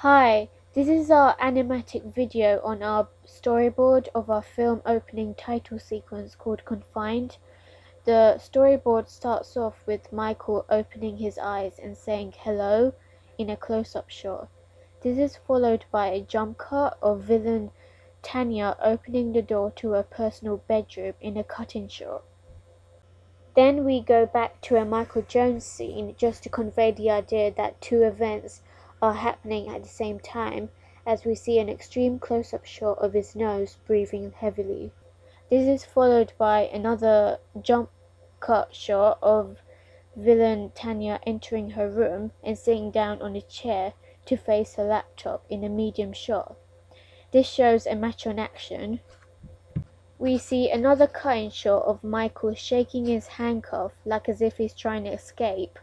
Hi, this is our animatic video on our storyboard of our film opening title sequence called Confined. The storyboard starts off with Michael opening his eyes and saying hello in a close-up shot. This is followed by a jump cut of villain Tanya opening the door to her personal bedroom in a cut-in shot. Then we go back to a Michael Jones scene just to convey the idea that two events are happening at the same time, as we see an extreme close-up shot of his nose breathing heavily. This is followed by another jump cut shot of villain Tanya entering her room and sitting down on a chair to face her laptop in a medium shot. This shows a match on action. We see another cut-in shot of Michael shaking his handcuff like as if he's trying to escape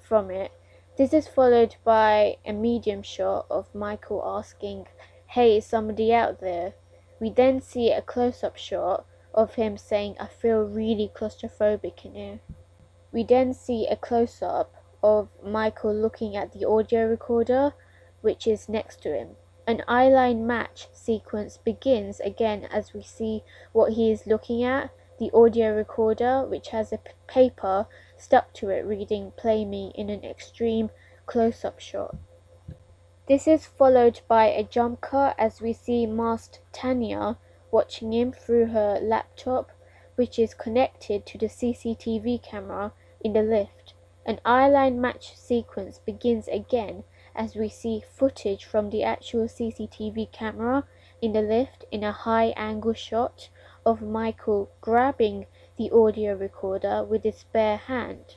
from it. This is followed by a medium shot of Michael asking, "Hey, is somebody out there?" We then see a close-up shot of him saying, "I feel really claustrophobic in here." We then see a close-up of Michael looking at the audio recorder, which is next to him. An eyeline match sequence begins again as we see what he is looking at, the audio recorder, which has a paper stuck to it reading "Play Me" in an extreme close-up shot. This is followed by a jump cut as we see masked Tanya watching him through her laptop, which is connected to the CCTV camera in the lift. An eyeline match sequence begins again as we see footage from the actual CCTV camera in the lift in a high angle shot of Michael grabbing the audio recorder with his bare hand.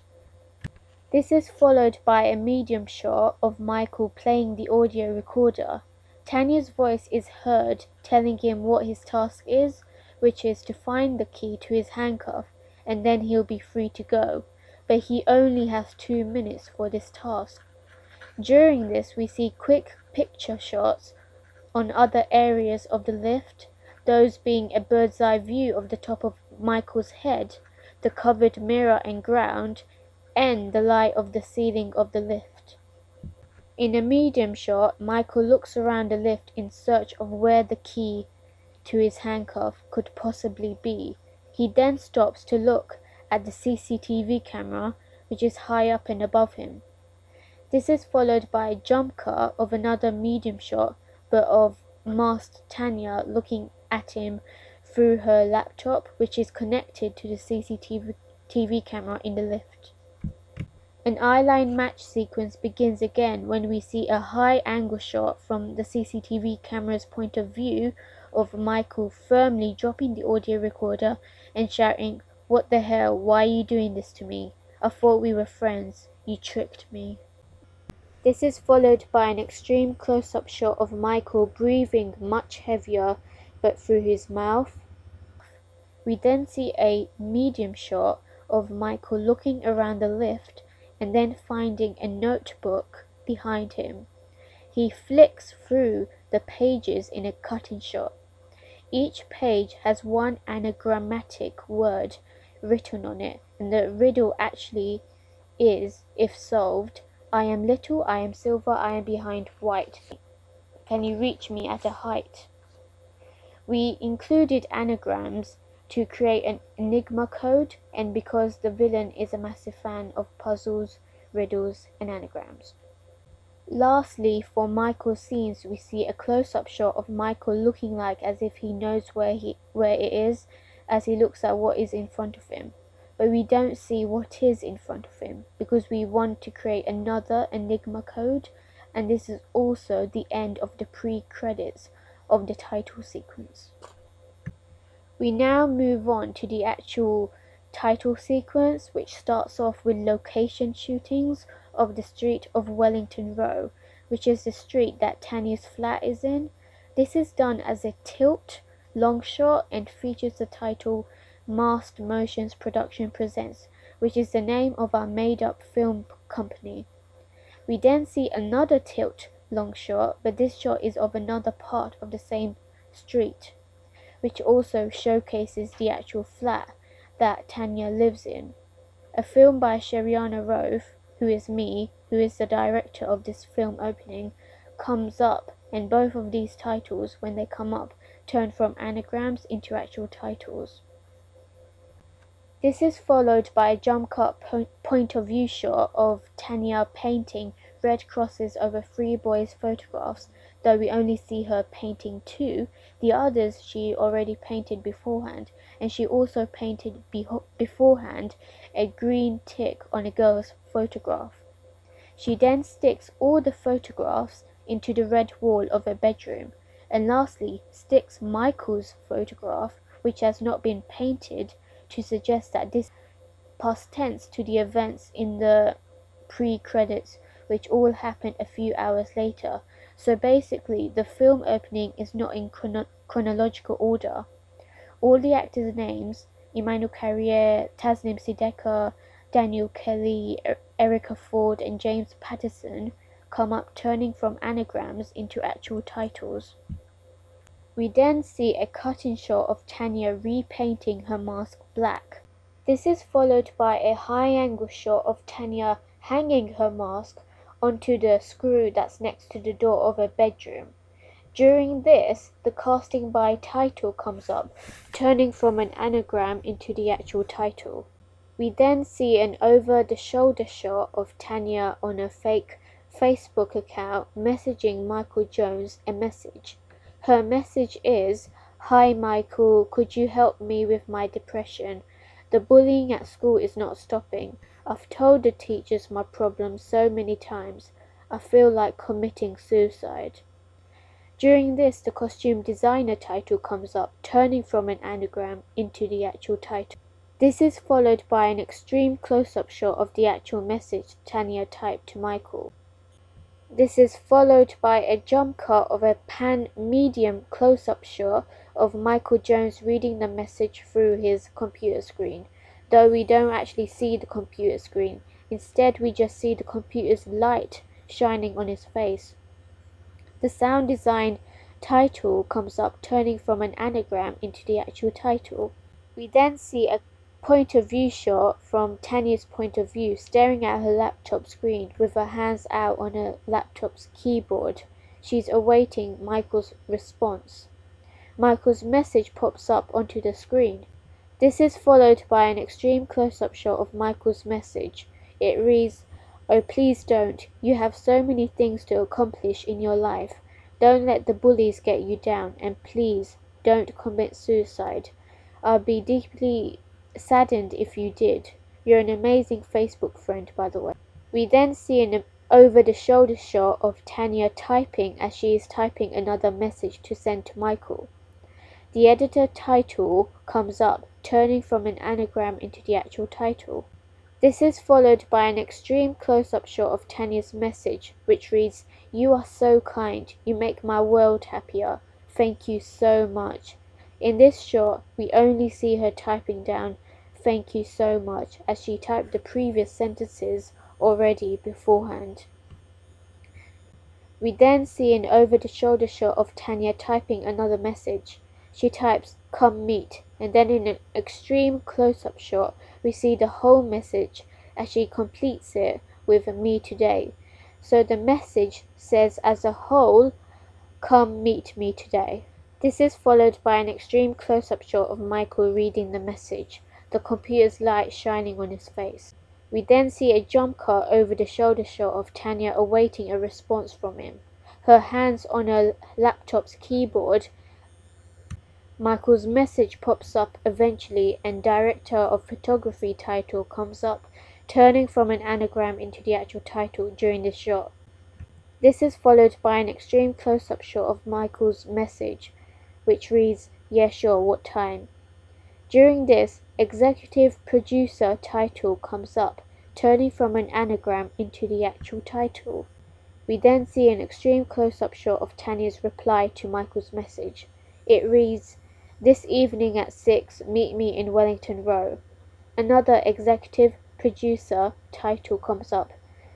This is followed by a medium shot of Michael playing the audio recorder. Tanya's voice is heard telling him what his task is, which is to find the key to his handcuff and then he'll be free to go, but he only has 2 minutes for this task. During this, we see quick picture shots on other areas of the lift, those being a bird's eye view of the top of Michael's head, the covered mirror and ground, and the light of the ceiling of the lift. In a medium shot, Michael looks around the lift in search of where the key to his handcuff could possibly be. He then stops to look at the CCTV camera, which is high up and above him. This is followed by a jump cut of another medium shot, but of masked Tanya looking at him through her laptop, which is connected to the CCTV camera in the lift. An eyeline match sequence begins again when we see a high angle shot from the CCTV camera's point of view of Michael firmly dropping the audio recorder and shouting, "What the hell, why are you doing this to me? I thought we were friends, you tricked me." This is followed by an extreme close-up shot of Michael breathing much heavier but through his mouth. We then see a medium shot of Michael looking around the lift and then finding a notebook behind him. He flicks through the pages in a cutting shot. Each page has one anagrammatic word written on it, and the riddle actually is, if solved, "I am little, I am silver, I am behind white. Can you reach me at a height?" We included anagrams to create an enigma code, and because the villain is a massive fan of puzzles, riddles, and anagrams. Lastly, for Michael's scenes, we see a close-up shot of Michael looking like as if he knows where it is as he looks at what is in front of him. But we don't see what is in front of him because we want to create another enigma code, and this is also the end of the pre-credits of the title sequence. We now move on to the actual title sequence, which starts off with location shootings of the street of Wellington Row, which is the street that Tanya's flat is in. This is done as a tilt long shot and features the title Masked Motions Production Presents, which is the name of our made-up film company. We then see another tilt long shot, but this shot is of another part of the same street, which also showcases the actual flat that Tanya lives in. A film by Sheriana Rove, who is me, who is the director of this film opening, comes up, and both of these titles, when they come up, turn from anagrams into actual titles. This is followed by a jump cut point of view shot of Tanya painting red crosses over 3 boys' photographs, though we only see her painting 2. The others she already painted beforehand, and she also painted beforehand a green tick on a girl's photograph. She then sticks all the photographs into the red wall of a bedroom, and lastly sticks Michael's photograph, which has not been painted, to suggest that this is past tense to the events in the pre-credits, which all happened a few hours later. So basically, the film opening is not in chronological order. All the actors' names, Emmanuel Carrier, Tasnim Sideka, Daniel Kelly, Erica Ford and James Patterson, come up turning from anagrams into actual titles. We then see a cut-in shot of Tanya repainting her mask black. This is followed by a high-angle shot of Tanya hanging her mask onto the screw that's next to the door of a bedroom. During this, the casting by title comes up, turning from an anagram into the actual title. We then see an over-the-shoulder shot of Tanya on a fake Facebook account messaging Michael Jones a message. Her message is, "Hi Michael, could you help me with my depression? The bullying at school is not stopping. I've told the teachers my problems so many times. I feel like committing suicide." During this, the costume designer title comes up, turning from an anagram into the actual title. This is followed by an extreme close-up shot of the actual message Tanya typed to Michael. This is followed by a jump cut of a pan-medium close-up shot of Michael Jones reading the message through his computer screen, though we don't actually see the computer screen. Instead, we just see the computer's light shining on his face. The sound design title comes up, turning from an anagram into the actual title. We then see a point of view shot from Tanya's point of view, staring at her laptop screen with her hands out on her laptop's keyboard. She's awaiting Michael's response. Michael's message pops up onto the screen. This is followed by an extreme close-up shot of Michael's message. It reads, "Oh please don't, you have so many things to accomplish in your life. Don't let the bullies get you down, and please don't commit suicide. I'll be deeply saddened if you did. You're an amazing Facebook friend, by the way." We then see an over-the-shoulder shot of Tanya typing as she is typing another message to send to Michael. The editor title comes up, turning from an anagram into the actual title. This is followed by an extreme close-up shot of Tanya's message, which reads, "You are so kind. You make my world happier. Thank you so much." In this shot, we only see her typing down, "Thank you so much," as she typed the previous sentences already beforehand. We then see an over-the-shoulder shot of Tanya typing another message. She types, "Come meet," and then in an extreme close-up shot, we see the whole message as she completes it with "me today." So the message says as a whole, "Come meet me today." This is followed by an extreme close-up shot of Michael reading the message, the computer's light shining on his face. We then see a jump cut over the shoulder shot of Tanya awaiting a response from him. Her hands on her laptop's keyboard. Michael's message pops up eventually, and director of photography title comes up, turning from an anagram into the actual title during this shot. This is followed by an extreme close-up shot of Michael's message, which reads, "Yeah sure, what time?" During this, executive producer title comes up, turning from an anagram into the actual title. We then see an extreme close-up shot of Tanya's reply to Michael's message. It reads, "This evening at 6, meet me in Wellington Row." Another executive producer title comes up.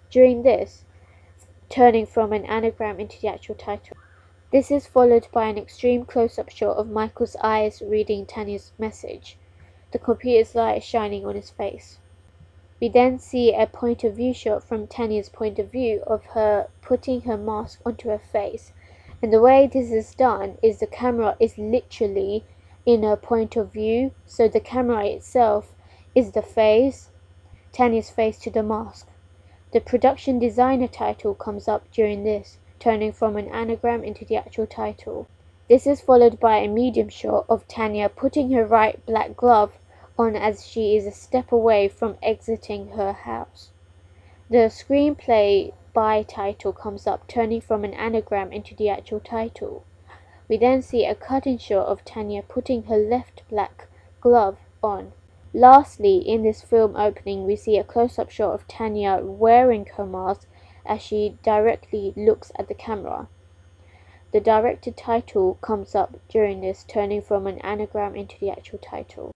During this, turning from an anagram into the actual title. This is followed by an extreme close-up shot of Michael's eyes reading Tanya's message, the computer's light shining on his face. We then see a point of view shot from Tanya's point of view of her putting her mask onto her face. And the way this is done is the camera is literally in her point of view, so the camera itself is the face, Tanya's face to the mask. The production designer title comes up during this, turning from an anagram into the actual title. This is followed by a medium shot of Tanya putting her right black glove on as she is a step away from exiting her house. The screenplay by title comes up, turning from an anagram into the actual title. We then see a cutting shot of Tanya putting her left black glove on. Lastly, in this film opening, we see a close-up shot of Tanya wearing her mask as she directly looks at the camera. The directed title comes up during this, turning from an anagram into the actual title.